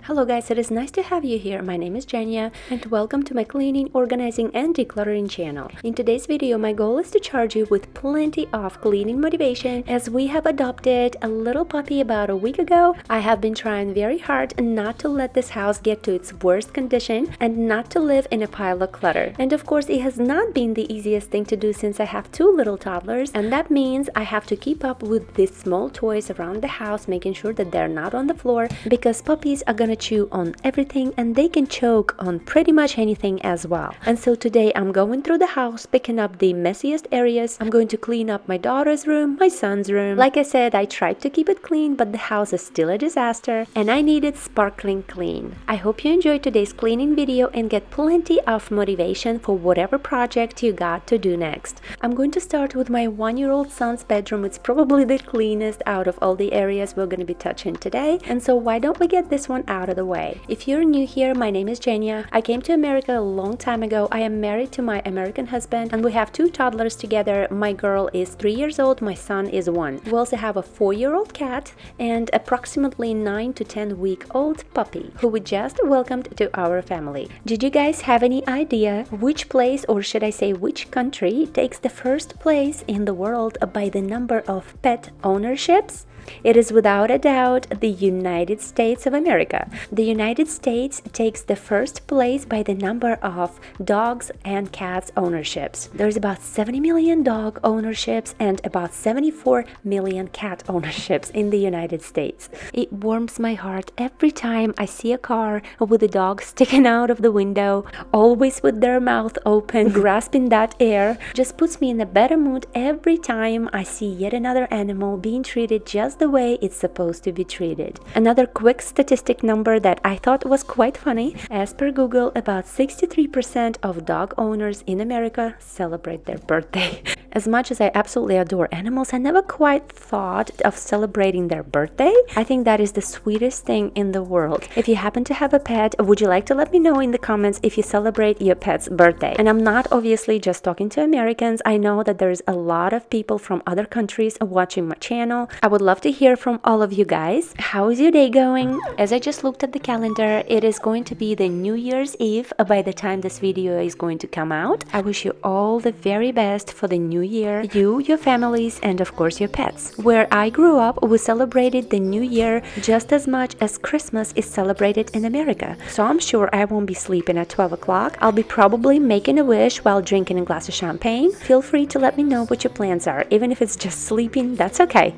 Hello guys, it is nice to have you here. My name is Jenya and welcome to my cleaning, organizing and decluttering channel. In today's video, my goal is to charge you with plenty of cleaning motivation as we have adopted a little puppy about a week ago. I have been trying very hard not to let this house get to its worst condition and not to live in a pile of clutter. And of course, it has not been the easiest thing to do since I have two little toddlers, and that means I have to keep up with these small toys around the house, making sure that they're not on the floor because puppies are gonna chew on everything and they can choke on pretty much anything as well. And so today I'm going through the house, picking up the messiest areas. I'm going to clean up my daughter's room, my son's room. Like I said, I tried to keep it clean, but the house is still a disaster and I need it sparkling clean. I hope you enjoyed today's cleaning video and get plenty of motivation for whatever project you got to do next. I'm going to start with my 1-year-old son's bedroom. It's probably the cleanest out of all the areas we're going to be touching today, and so why don't we get this one out of the way. If you're new here, my name is Jenya. I came to America a long time ago. I am married to my American husband and we have two toddlers together. My girl is 3 years old, my son is 1. We also have a 4-year-old cat and approximately 9 to 10-week-old puppy who we just welcomed to our family. Did you guys have any idea which place, or should I say which country, takes the first place in the world by the number of pet ownerships? It is without a doubt the United States of America. The United States takes the first place by the number of dogs and cats ownerships. There's about 70 million dog ownerships and about 74 million cat ownerships in the United States. It warms my heart every time I see a car with a dog sticking out of the window, always with their mouth open, grasping that air. Just puts me in a better mood every time I see yet another animal being treated just the way it's supposed to be treated. Another quick statistic number that I thought was quite funny. As per Google, about 63% of dog owners in America celebrate their birthday. As much as I absolutely adore animals, I never quite thought of celebrating their birthday. I think that is the sweetest thing in the world. If you happen to have a pet, would you like to let me know in the comments if you celebrate your pet's birthday? And I'm not obviously just talking to Americans. I know that there's a lot of people from other countries watching my channel. I would love to hear from all of you guys. How is your day going? As I just looked at the calendar, it is going to be the New Year's Eve by the time this video is going to come out. I wish you all the very best for the new year, you, your families, and of course your pets. Where I grew up, we celebrated the new year just as much as Christmas is celebrated in America. So I'm sure I won't be sleeping at 12 o'clock. I'll be probably making a wish while drinking a glass of champagne. Feel free to let me know what your plans are. Even if it's just sleeping, that's okay.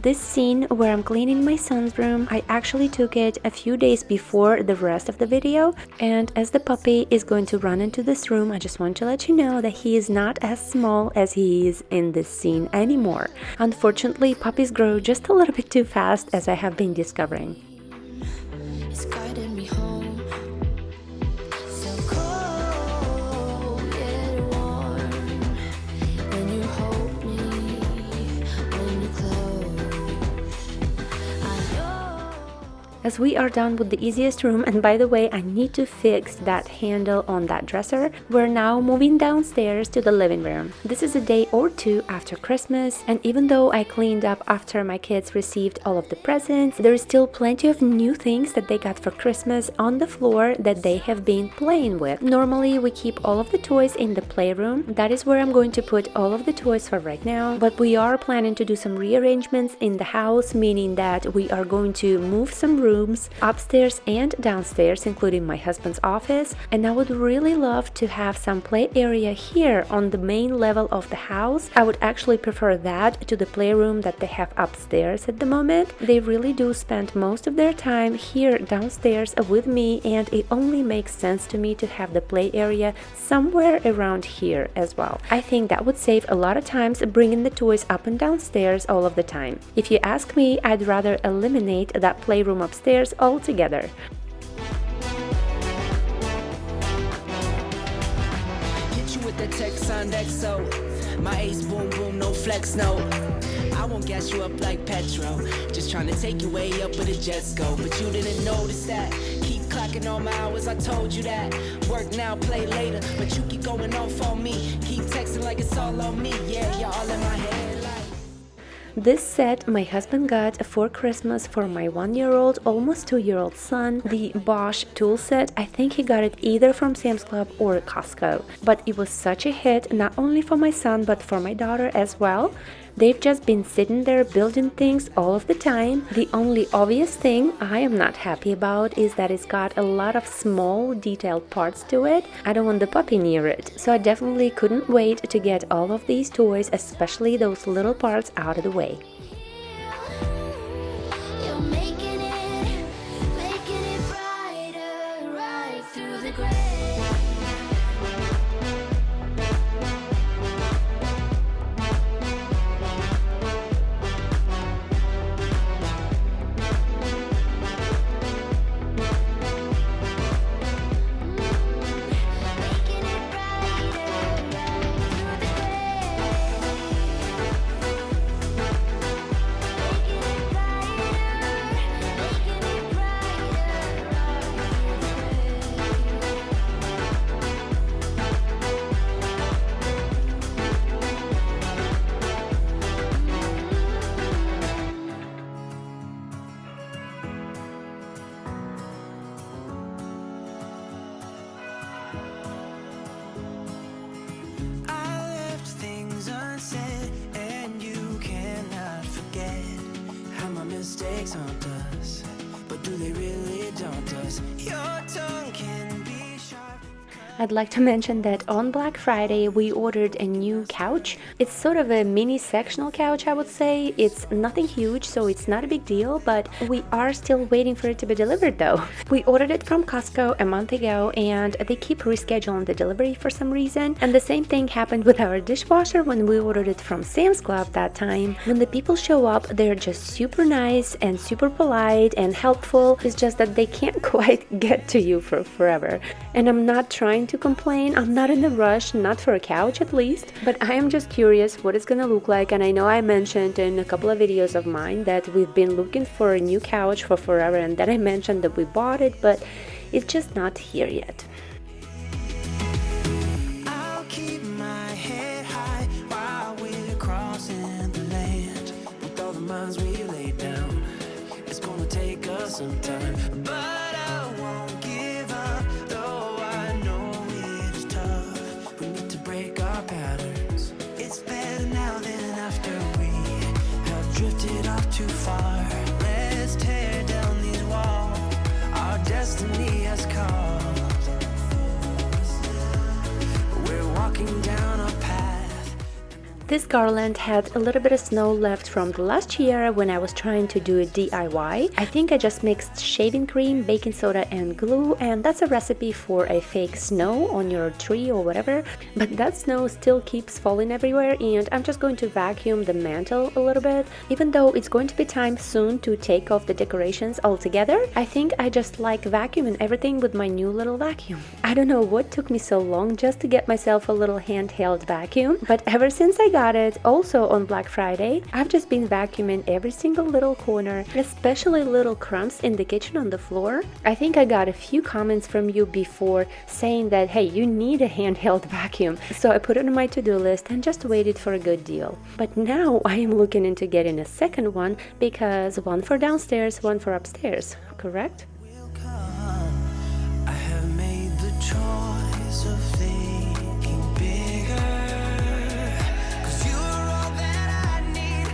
This scene where I'm cleaning my son's room, I actually took it a few days before the rest of the video, and as the puppy is going to run into this room, I just want to let you know that he is not as small as he is in this scene anymore. Unfortunately, puppies grow just a little bit too fast, as I have been discovering. It's guided me home. as we are done with the easiest room. And by the way, I need to fix that handle on that dresser. We're now moving downstairs to the living room. This is a day or two after Christmas, and even though I cleaned up after my kids received all of the presents, there is still plenty of new things that they got for Christmas on the floor that they have been playing with. Normally we keep all of the toys in the playroom. That is where I'm going to put all of the toys for right now, but we are planning to do some rearrangements in the house, meaning that we are going to move some rooms upstairs and downstairs, including my husband's office, and I would really love to have some play area here on the main level of the house. I would actually prefer that to the playroom that they have upstairs at the moment. They really do spend most of their time here downstairs with me, and it only makes sense to me to have the play area somewhere around here as well. I think that would save a lot of times bringing the toys up and downstairs all of the time. If you ask me, I'd rather eliminate that playroom upstairs altogether. Hit you with the text on XO. My ace boom boom, no flex, no. I won't gas you up like petrol. Just trying to take you way up with a jet go. But you didn't notice that. Keep clocking all my hours, I told you that. Work now, play later. But you keep going off on me. Keep texting like it's all on me. Yeah, you're all in my head like. This set my husband got for Christmas for my 1-year-old, almost 2-year-old son. The Bosch tool set, I think he got it either from Sam's Club or Costco. But it was such a hit, not only for my son but for my daughter as well. They've just been sitting there building things all of the time. The only obvious thing I am not happy about is that it's got a lot of small detailed parts to it. I don't want the puppy near it, so I definitely couldn't wait to get all of these toys, especially those little parts, out of the way. You're making it brighter, right through the gray. Mistakes haunt us, but do they really daunt us? Your tongue can be sharp. I'd like to mention that on Black Friday we ordered a new couch. It's sort of a mini sectional couch, I would say. It's nothing huge, so it's not a big deal, but we are still waiting for it to be delivered though. We ordered it from Costco a month ago and they keep rescheduling the delivery for some reason. And the same thing happened with our dishwasher when we ordered it from Sam's Club that time. When the people show up, they're just super nice and super polite and helpful. It's just that they can't quite get to you for forever. And I'm not trying to complain. I'm not in a rush, not for a couch at least, but I am just curious what it's gonna look like. And I know I mentioned in a couple of videos of mine that we've been looking for a new couch for forever, and then I mentioned that we bought it, but it's just not here yet. I'll keep my head high while we're crossing the land. With all the minds we lay down, it's gonna take us some time, but I won't give up, though I know it's tough. We need to break our patterns. It's better now than after we have drifted off too far. Let's tear down these walls our destiny has called. We're walking down a path. This garland had a little bit of snow left from the last year when I was trying to do a DIY. I think I just mixed shaving cream, baking soda and glue, and that's a recipe for a fake snow on your tree or whatever. But that snow still keeps falling everywhere, and I'm just going to vacuum the mantle a little bit. Even though it's going to be time soon to take off the decorations altogether, I think I just like vacuuming everything with my new little vacuum. I don't know what took me so long just to get myself a little handheld vacuum, but ever since I got got it also on Black Friday. I've just been vacuuming every single little corner, especially little crumbs in the kitchen on the floor. I think I got a few comments from you before saying that, hey, you need a handheld vacuum. So I put it on my to-do list and just waited for a good deal. But now I am looking into getting a second one because one for downstairs, one for upstairs, correct? will come. I have made the choice of thinking bigger. 'Cause you are all that I need.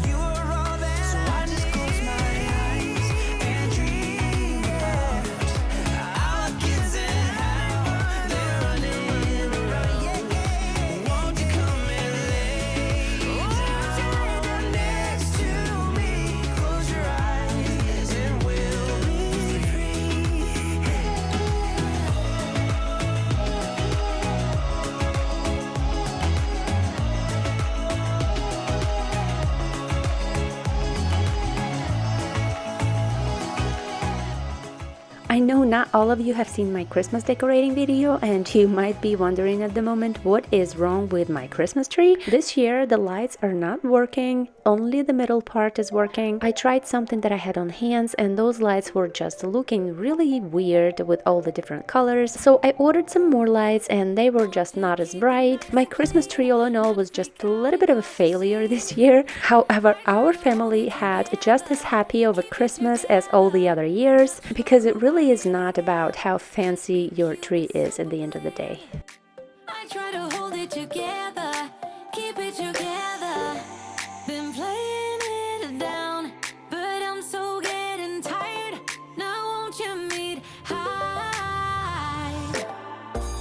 You are all that so I just close my eyes and dream about our kids and how they're running around. Won't you come and lay down next to me? Close your eyes and we'll be free. I know not all of you have seen my Christmas decorating video, and you might be wondering at the moment what is wrong with my Christmas tree. This year the lights are not working, only the middle part is working. I tried something that I had on hands and those lights were just looking really weird with all the different colors. So I ordered some more lights and they were just not as bright. My Christmas tree all in all was just a little bit of a failure this year. However, our family had just as happy of a Christmas as all the other years, because it really is not about how fancy your tree is at the end of the day. I try to hold it together, keep it together. Been playing it down, but I'm so getting tired. Now won't you meet high?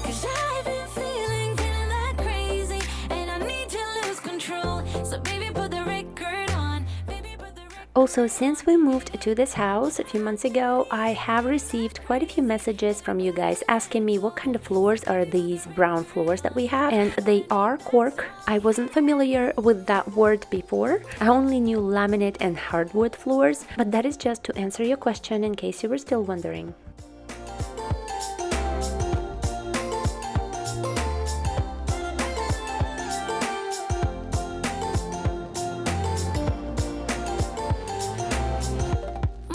'Cause I've been feeling that crazy, and I need to lose control. So baby, put the record on. Baby, put the record. Also, since we moved to this house a few months ago, I have received quite a few messages from you guys asking me what kind of floors are these brown floors that we have, and they are cork. I wasn't familiar with that word before. I only knew laminate and hardwood floors, but that is just to answer your question in case you were still wondering.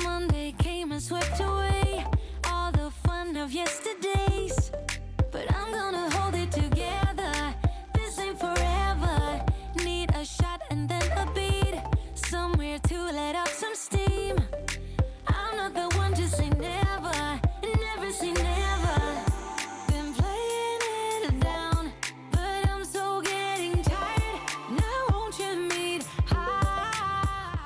Monday came and swept away all the fun of yesterdays. But I'm gonna hold it together. This ain't forever. Need a shot and then a beat. Somewhere to let off some steam. I'm not the one to say never. Never say never. Been playing it down, but I'm so getting tired. Now won't you meet high?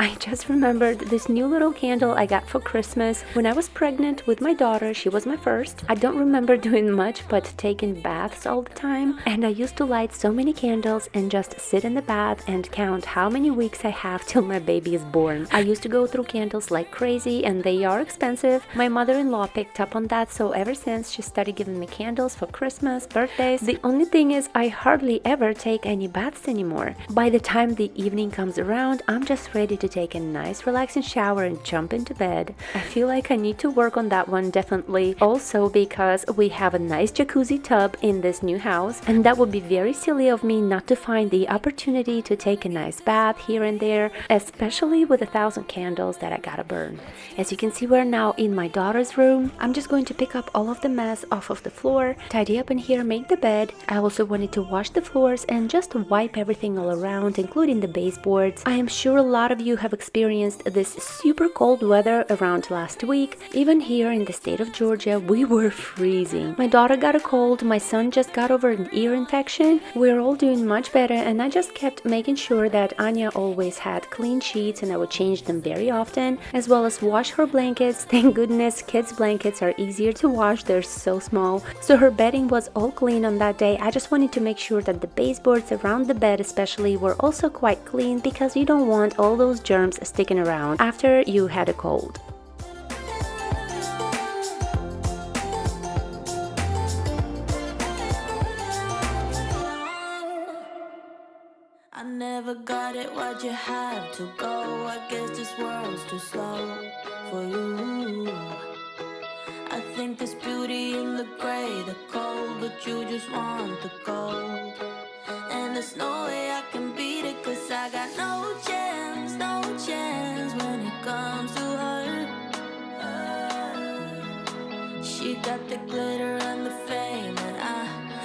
I just remembered this new little candle I got for Christmas when I was pregnant with my daughter. She was my first. I don't remember doing much but taking baths all the time, and I used to light so many candles and just sit in the bath and count how many weeks I have till my baby is born. I used to go through candles like crazy, and they are expensive. My mother-in-law picked up on that, so ever since she started giving me candles for Christmas, birthdays. The only thing is I hardly ever take any baths anymore. By the time the evening comes around, I'm just ready to take a nice relaxing shower and jump into bed. I feel like I need to work on that one definitely. Also because we have a nice jacuzzi tub in this new house, and that would be very silly of me not to find the opportunity to take a nice bath here and there, especially with 1,000 candles that I gotta burn. As you can see, we're now in my daughter's room. I'm just going to pick up all of the mess off of the floor, tidy up in here, make the bed. I also wanted to wash the floors and just wipe everything all around, including the baseboards. I am sure a lot of you have experienced this super cold weather around last week. Even here in the state of Georgia, we were freezing. My daughter got a cold, my son just got over an ear infection. We're all doing much better, and I just kept making sure that Anya always had clean sheets, and I would change them very often, as well as wash her blankets. Thank goodness kids' blankets are easier to wash, they're so small. So her bedding was all clean on that day. I just wanted to make sure that the baseboards around the bed especially were also quite clean, because you don't want all those germs sticking around after you had a cold. I never got it, why'd you have to go? I guess this world's too slow for you. I think there's beauty in the gray, the cold, but you just want the gold. And there's no way I can beat it, 'cause I got no chance, no chance when it comes to her. She got the glitter and the fame, and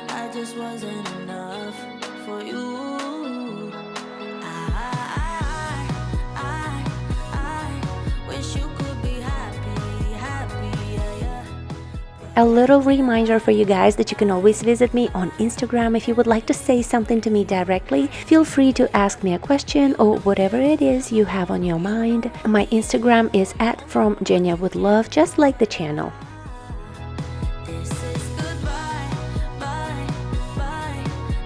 I just wasn't enough for you. I wish you could be happy, happy, yeah, yeah. A little reminder for you guys that you can always visit me on Instagram if you would like to say something to me directly. Feel free to ask me a question or whatever it is you have on your mind. My Instagram is @FromJenyaWithLove, just like the channel. This is goodbye, bye, bye.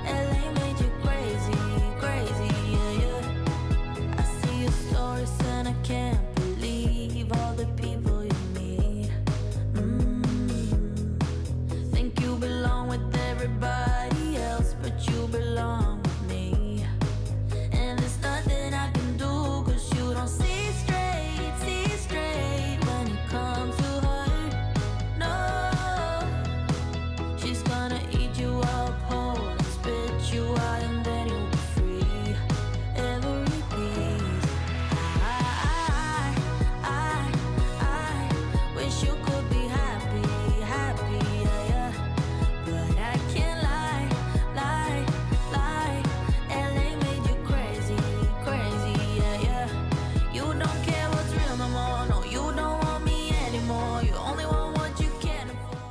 LA made you crazy, crazy, yeah, yeah. I see your stories and I can't believe all the people you meet. Think you belong with everybody else, but you belong with me. And there's nothing I can do, 'cause you don't see straight when it comes to her. No, she's gonna eat you up whole and spit you out, and then you'll be free. Every piece. I wish you could be happy, happy, yeah, yeah. But I can't lie. LA made you crazy, crazy, yeah, yeah. You don't care what's real no more. No, you don't want me anymore. You only want what you can afford.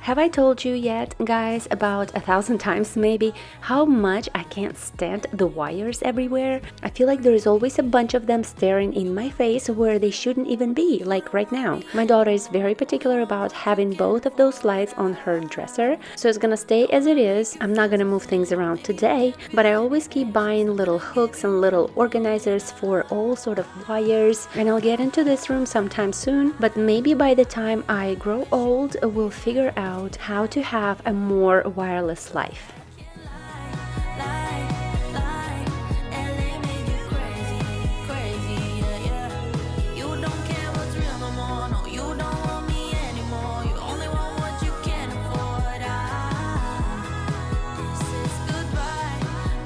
Have I told you yet, guys, about 1,000 times maybe, how much I can't stand the wires everywhere? I feel like there is always a bunch of them staring in my face where they shouldn't even be, like right now. My daughter is very particular about having both of those lights on her dresser, so it's gonna stay as it is. I'm not gonna move things around today, but I always keep buying little hooks and little organizers for all sort of wires, and I'll get into this room sometime soon, but maybe by the time I grow old, we'll figure out how to have a more wireless life. LA made you crazy, crazy, yeah, yeah. You don't care what's real no more. No, you don't want me anymore. You only want what you can afford. This is goodbye,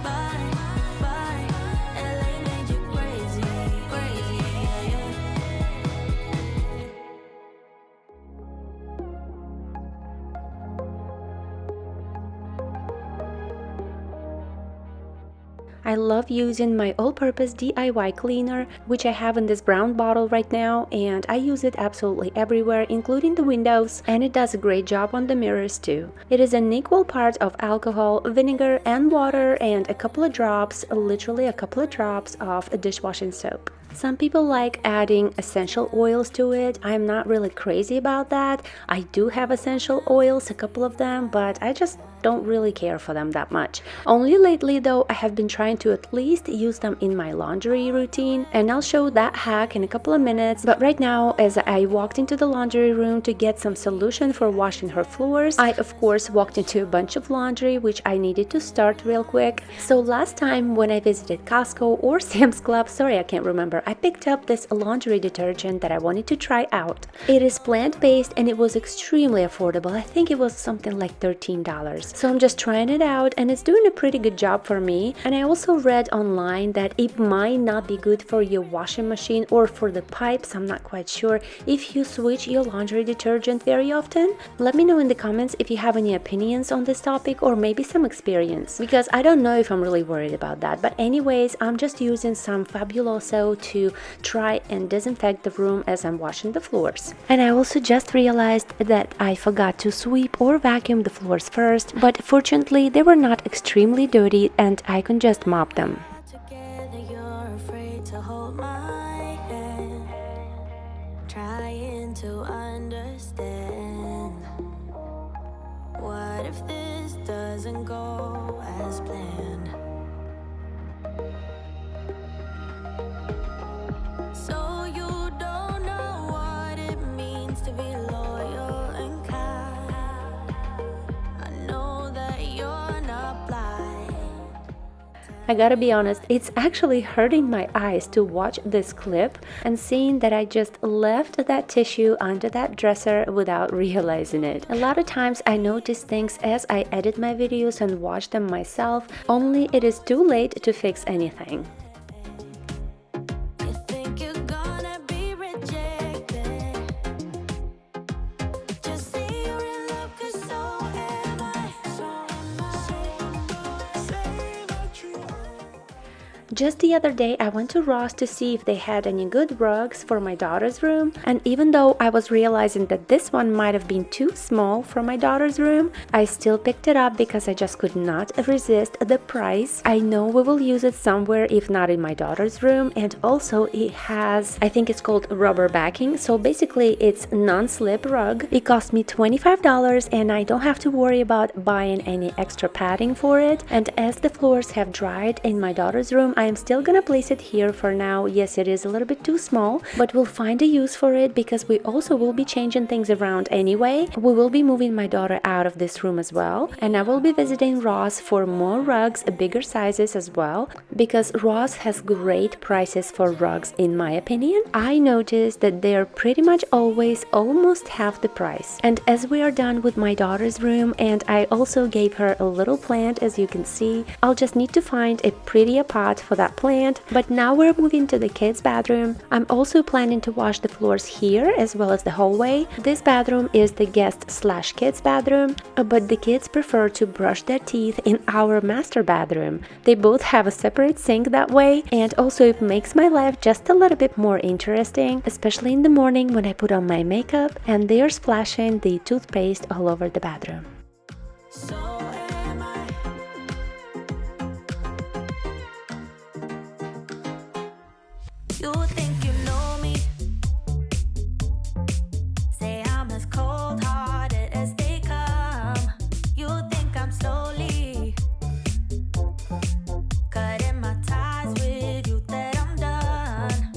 bye, bye. LA made you crazy, crazy, yeah, yeah. I love using my all-purpose DIY cleaner, which I have in this brown bottle right now, and I use it absolutely everywhere, including the windows, and it does a great job on the mirrors too. It is an equal part of alcohol, vinegar, and water, and a couple of drops, literally a couple of drops of dishwashing soap. Some people like adding essential oils to it. I'm not really crazy about that. I do have essential oils, a couple of them, but I just don't really care for them that much. Only lately though, I have been trying to at least use them in my laundry routine, and I'll show that hack in a couple of minutes. But right now, as I walked into the laundry room to get some solution for washing her floors, I of course walked into a bunch of laundry which I needed to start real quick. So last time when I visited Costco or Sam's Club, sorry I can't remember, I picked up this laundry detergent that I wanted to try out. It is plant-based and it was extremely affordable. I think it was something like $13. So I'm just trying it out and it's doing a pretty good job for me. And I also read online that it might not be good for your washing machine or for the pipes, I'm not quite sure, if you switch your laundry detergent very often. Let me know in the comments if you have any opinions on this topic or maybe some experience, because I don't know if I'm really worried about that. But anyways, I'm just using some Fabuloso to try and disinfect the room as I'm washing the floors. And I also just realized that I forgot to sweep or vacuum the floors first, but fortunately they were not extremely dirty and I can just mop them. Together, you're afraid to hold my hand, trying to understand. What if this doesn't go as planned? So you don't know what it means to be loyal and kind. I know that you're not blind. I gotta be honest, it's actually hurting my eyes to watch this clip and seeing that I just left that tissue under that dresser without realizing it. A lot of times I notice things as I edit my videos and watch them myself, only it is too late to fix anything. You think you're gonna be rejected. Just say you're in love, 'cause so am I. Just the other day, I went to Ross to see if they had any good rugs for my daughter's room, and even though I was realizing that this one might have been too small for my daughter's room, I still picked it up because I just could not resist the price. I know we will use it somewhere, if not in my daughter's room, and also it has, I think it's called rubber backing, so basically it's non-slip rug. It cost me $25 and I don't have to worry about buying any extra padding for it, and as the floors have dried in my daughter's room, I am still gonna place it here for now. Yes, it is a little bit too small, but we'll find a use for it because we also will be changing things around anyway. We will be moving my daughter out of this room as well, and I will be visiting Ross for more rugs, bigger sizes as well, because Ross has great prices for rugs in my opinion. I noticed that they're pretty much always almost half the price. And as we are done with my daughter's room, and I also gave her a little plant, as you can see, I'll just need to find a prettier pot for that plant. But now we're moving to the kids' bathroom. I'm also planning to wash the floors here as well as the hallway. This bathroom is the guest/kids bathroom, but the kids prefer to brush their teeth in our master bathroom. They both have a separate sink that way, and also it makes my life just a little bit more interesting, especially in the morning when I put on my makeup and they are splashing the toothpaste all over the bathroom. So am I. You think you know me? Say I'm as cold-hearted as they come. You think I'm slowly cutting my ties with you, that I'm done.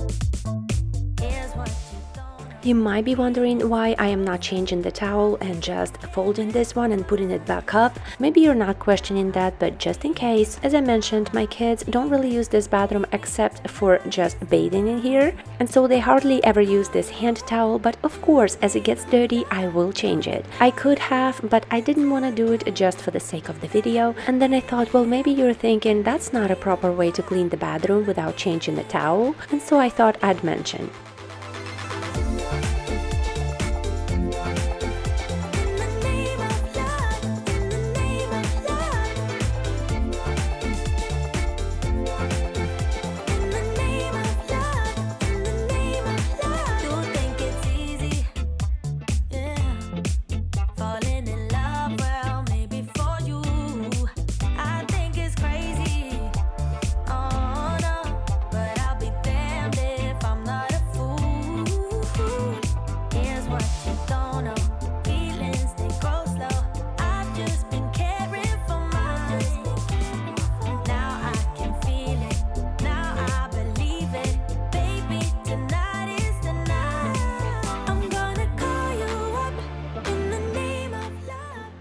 Here's what you don't know. You might be wondering why I am not changing the towel and just folding this one and putting it back up. Maybe you're not questioning that, but just in case, as I mentioned, my kids don't really use this bathroom except for just bathing in here, and so they hardly ever use this hand towel, but of course, as it gets dirty, I will change it. I could have, but I didn't want to do it just for the sake of the video, and then I thought, well, maybe you're thinking that's not a proper way to clean the bathroom without changing the towel, and so I thought I'd mention.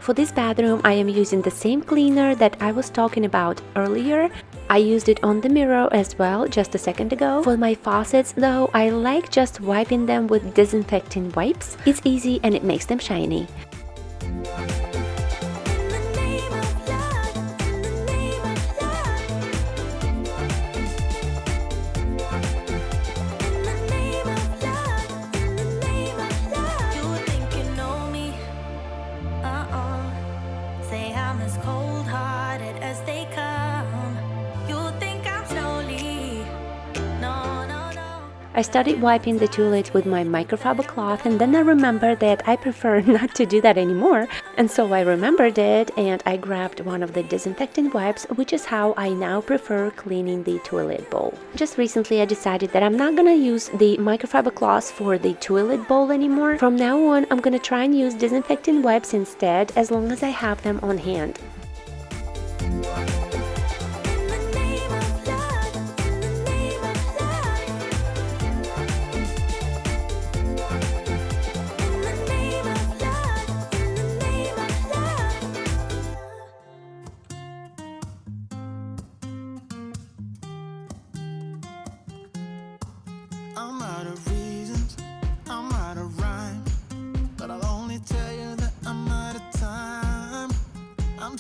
For this bathroom, I am using the same cleaner that I was talking about earlier. I used it on the mirror as well just a second ago. For my faucets though, I like just wiping them with disinfecting wipes. It's easy and it makes them shiny. I started wiping the toilet with my microfiber cloth, and then I remembered that I prefer not to do that anymore, and so I remembered it and I grabbed one of the disinfectant wipes, which is how I now prefer cleaning the toilet bowl. Just recently I decided that I'm not gonna use the microfiber cloth for the toilet bowl anymore. From now on I'm gonna try and use disinfectant wipes instead, as long as I have them on hand.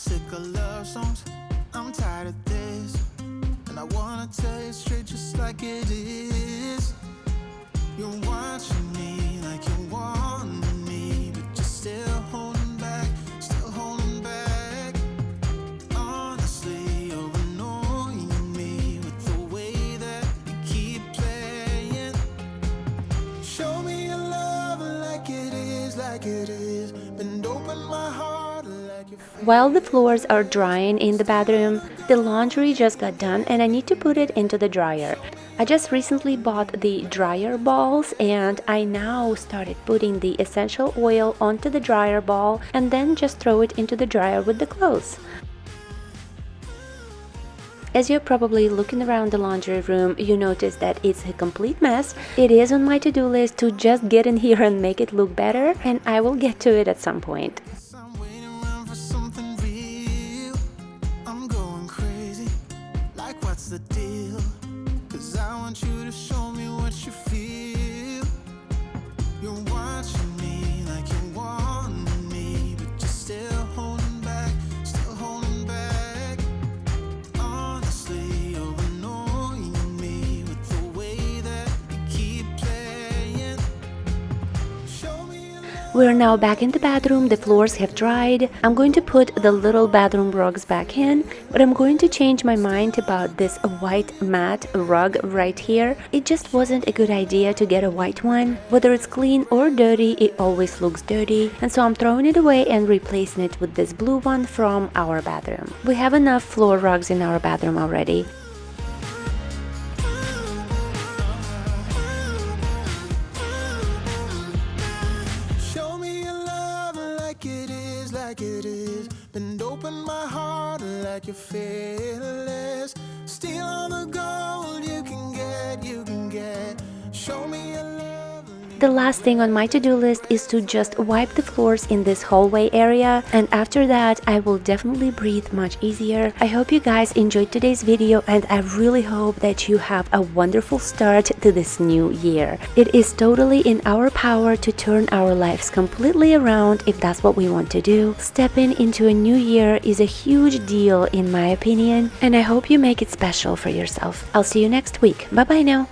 sick of love songs, I'm tired of this, and I wanna tell you straight just like it is. You're watching me like you want me, but you're still holding back, still holding back. Honestly, you're annoying me with the way that you keep playing. Show me your love like it is, like it is. Bend open my heart like you're. While the floors are drying in the bathroom, the laundry just got done and I need to put it into the dryer. I just recently bought the dryer balls and I now started putting the essential oil onto the dryer ball and then just throw it into the dryer with the clothes. As you're probably looking around the laundry room, you notice that it's a complete mess. It is on my to-do list to just get in here and make it look better, and I will get to it at some point. I'm waiting around for something real. I'm going crazy. Like, what's the deal? 'Cause I want you to show me what you feel. You're watching me like you want me, but you're still holding back, still holding back. Honestly, you're annoying me with the way that you keep playing. Show me your love. We're now back in the bathroom, the floors have dried. I'm going to put the little bathroom rugs back in, but I'm going to change my mind about this white matte rug right here. It just wasn't a good idea to get a white one. Whether it's clean or dirty, it always looks dirty, and so I'm throwing it away and replacing it with this blue one from our bathroom. We have enough floor rugs in our bathroom already. Show me your love like it is, like it is. Bend open my heart like you're fearless. Steal all the gold you can get, you can get. Show me your love. The last thing on my to-do list is to just wipe the floors in this hallway area, and after that I will definitely breathe much easier. I hope you guys enjoyed today's video and I really hope that you have a wonderful start to this new year. It is totally in our power to turn our lives completely around if that's what we want to do. Stepping into a new year is a huge deal in my opinion, and I hope you make it special for yourself. I'll see you next week. Bye bye now.